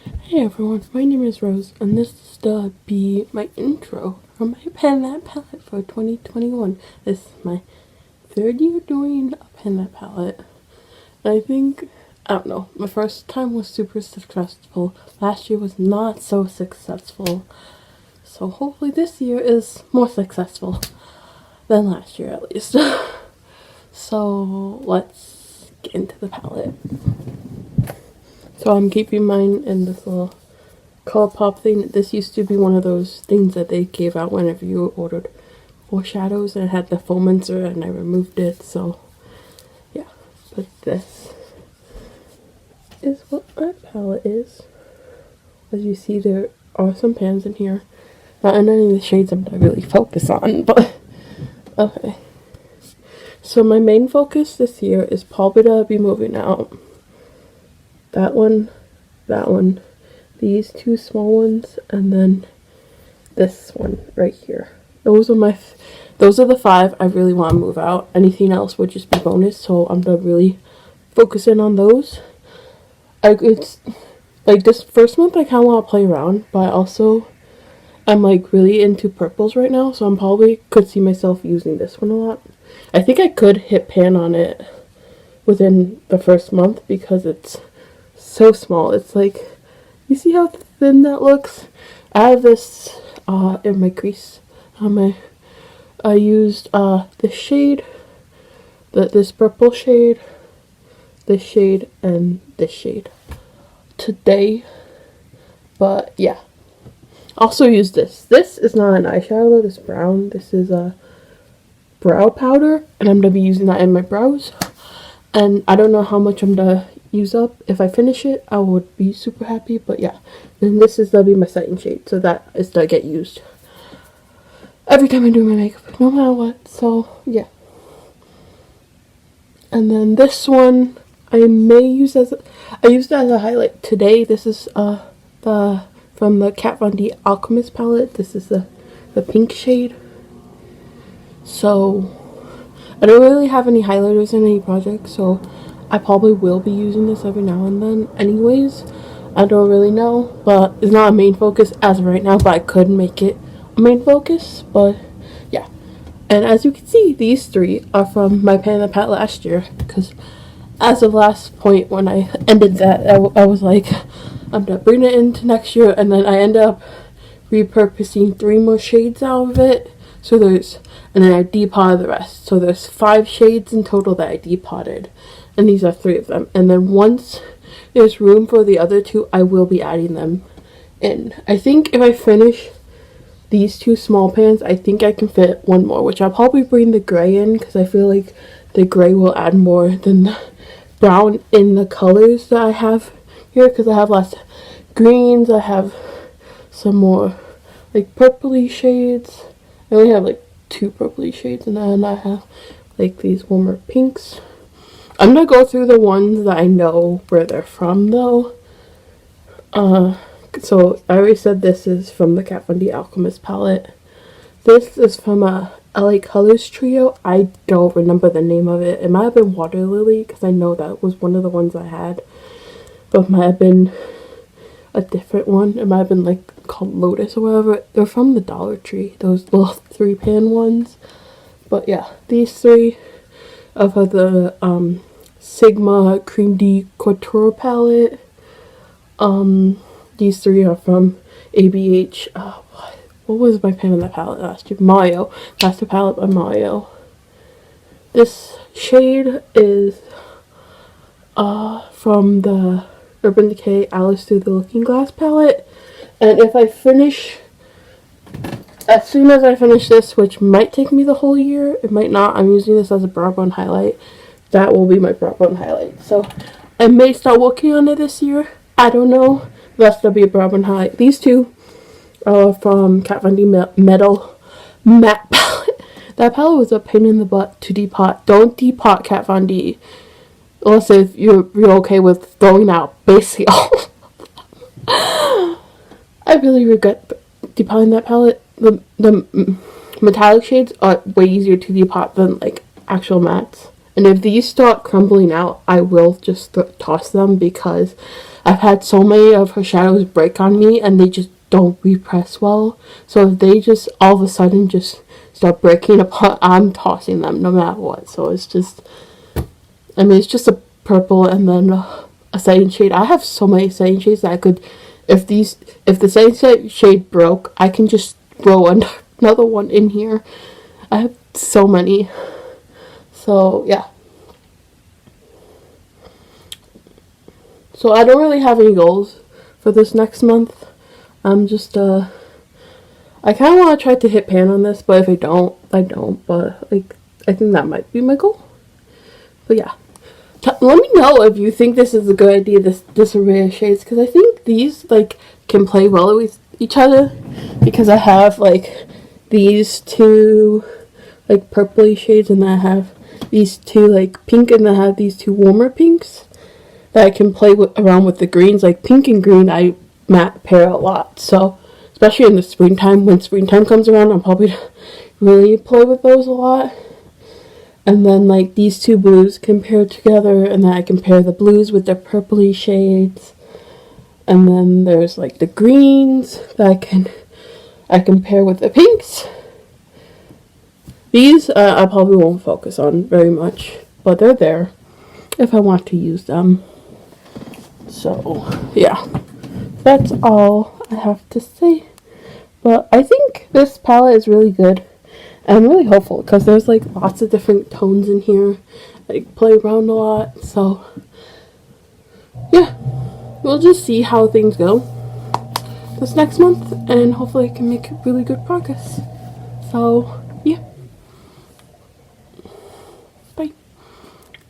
Hey everyone, my name is Rose, and this is to be my intro from my pen that palette for 2021. This is my third year doing a pen that palette. I don't know, my first time was super successful. Last year was not so successful. So hopefully this year is more successful than last year at least. So let's get into the palette. So I'm keeping mine in this little colourpop thing. This used to be one of those things that they gave out whenever you ordered foreshadows, and it had the foam insert, and I removed it. So yeah, but this is what my palette is. As you see, there are some pans in here. Not in any of the shades I'm going to really focus on, but okay. So my main focus this year is probably to be moving out. That one, these two small ones, and then this one right here. Those are the 5 I really want to move out. Anything else would just be bonus, so I'm gonna really focus in on those. It's like this first month I kind of want to play around, but I'm like really into purples right now, so I'm probably could see myself using this one a lot. I think I could hit pan on it within the first month because it's so small. It's like, you see how thin that looks? I have this in my crease. I used this shade, this purple shade, this shade, and this shade today. But yeah, also use this. This is not an eyeshadow. This brown. This is a brow powder, and I'm gonna be using that in my brows. And I don't know how much I'm gonna use up. If I finish it, I would be super happy, but yeah. And this is gonna be my setting shade, so that is to get used every time I do my makeup, no matter what. So yeah. And then this one I used it as a highlight today. This is from the Von D Alchemist palette. This is the pink shade. So I don't really have any highlighters in any projects, so I probably will be using this every now and then anyways. I don't really know, but it's not a main focus as of right now, but I could make it a main focus, but yeah. And as you can see, these 3 are from my pan and palette last year, because as of last point when I ended that, I was like, I'm gonna bring it into next year, and then I ended up repurposing 3 more shades out of it. So and then I depotted the rest. So there's 5 shades in total that I depotted. And these are 3 of them. And then once there's room for the other 2, I will be adding them in. I think if I finish these 2 small pans, I think I can fit 1 more, which I'll probably bring the gray in, because I feel like the gray will add more than the brown in the colors that I have here, because I have less greens. I have some more like purpley shades. I only have like 2 purpley shades, and then I have like these warmer pinks. I'm gonna go through the ones that I know where they're from though. So I already said this is from the Von D Alchemist palette. This is from a LA Colors trio. I don't remember the name of it. It might have been Water Lily, because I know that was one of the ones I had. But it might have been a different one. It might have been like called Lotus or whatever. They're from the Dollar Tree, those little 3-pan ones. But yeah, these 3 of the Sigma Cream D Couture palette. These 3 are from ABH. What was my pan in that palette last year? Mario. That's the palette by Mario. This shade is from the Urban Decay Alice Through the Looking Glass palette. And if I finish, as soon as I finish this, which might take me the whole year, it might not, I'm using this as a brow bone highlight. That will be my brow bone highlight. So I may start working on it this year. I don't know. That's gonna be a brow bone highlight. These 2 are from Von D Metal Matte palette. That palette was a pain in the butt to depot. Don't depot Von D. Unless if you're okay with throwing out basically all. I really regret depotting that palette. The metallic shades are way easier to depot than like actual mattes. And if these start crumbling out, I will just toss them, because I've had so many of her shadows break on me and they just don't repress well. So if they just all of a sudden just start breaking apart, I'm tossing them no matter what. So it's just, I mean, it's just a purple and then a setting shade. I have so many setting shades that I could, if the setting shade broke, I can just throw another one in here. I have so many. So yeah. So I don't really have any goals for this next month. I'm just I kind of want to try to hit pan on this, but if I don't, I don't. But like, I think that might be my goal. But yeah, let me know if you think this is a good idea. This array of shades, because I think these like can play well with each other. Because I have like these two like purpley shades, and then I have these two like pink, and then I have these two warmer pinks that I can play around with the greens. Like pink and green I matte pair a lot, so especially in the springtime, when springtime comes around, I'll probably really play with those a lot. And then like these two blues can pair together, and then I can pair the blues with the purpley shades. And then there's like the greens that I can pair with the pinks. These I probably won't focus on very much, but they're there if I want to use them. So yeah, that's all I have to say. But I think this palette is really good. And I'm really hopeful because there's like lots of different tones in here. I play around a lot. So yeah, we'll just see how things go this next month. And hopefully I can make really good progress. So